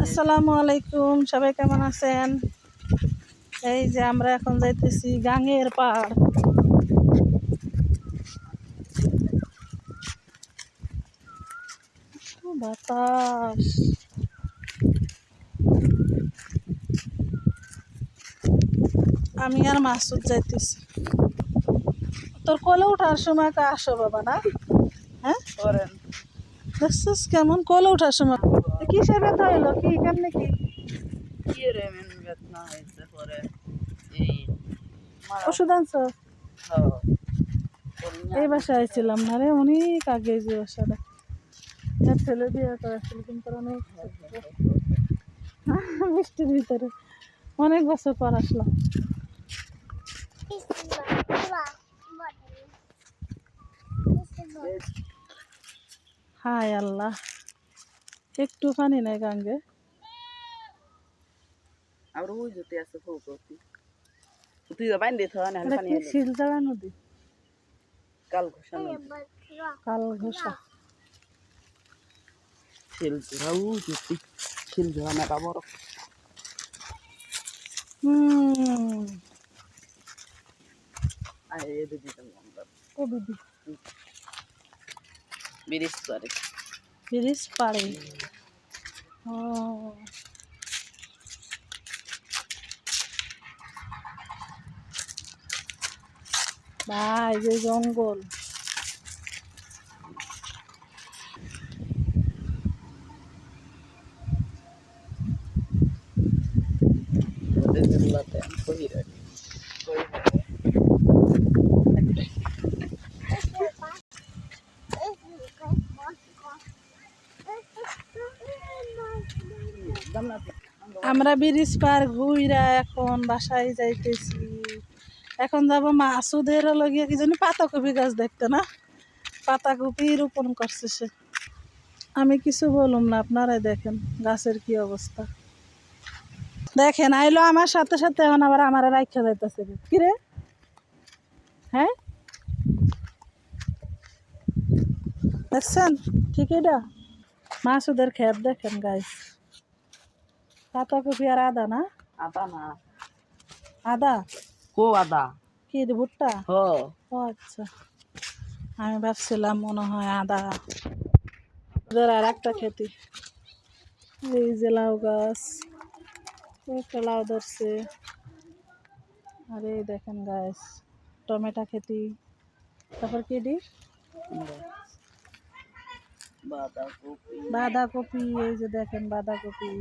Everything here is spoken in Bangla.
আসসালামু আলাইকুম, সবাই কেমন আছেন? এই যে আমরা এখন যাইতেছি গাঙের পাড়। বাতাস, আমি আর মাসুদ যাইতেছি। তোর কোলে ওঠার সময় আসো বাবা, না? হ্যাঁ, দেখছিস কেমন কোলে ওঠার সময় কিসের ব্যথা হইলো? কি কেমনে কি ওষুধ আনছো? এই বাসায় আইছিলাম না রে, অনেক আগে যে বাসাটা ছেলে দিয়ে করেছিল, কিন্তু অনেক বৃষ্টির ভিতরে অনেক বছর পর আসলাম। হায় আল্লাহ, একটু পানি নাই গাঙ্গে। শিলচড়া নদী, কালঘোষা। ব্রিজ পাড়ে। ও ভাই, যে জঙ্গল। আমরা ব্রিজ পার ঘুইরা এখন বাসায় যাইতেছি। এখন যাবো মাসুদের লগিয়া কি জানি পাতাকপি গাছ দেখতে, না? পাতাকপি রোপণ করছে সে। আমি কিছু বলুম না, আপনারাই দেখেন গাছের কি অবস্থা। দেখেন আইলো আমার সাথে সাথে, এখন আবার আমার রাইখা যাইতেছে। কিরে, হ্যাঁ দেখছেন? ঠিক এটা মাসুদের ক্ষেত দেখেন গাইস। পাতাকপি আর আদা, না? আদা কি ভুট্টা? ও আচ্ছা, আমি ভাবছিলাম মনে হয় আদা। আর একটা খেতি, এই যে লাউ গাছ, একটা লাউ ধরছে। আর এই দেখেন গাছ, টমেটো খেতি। তারপর কি দি বাঁধাকপি, এই যে দেখেন বাঁধাকপি।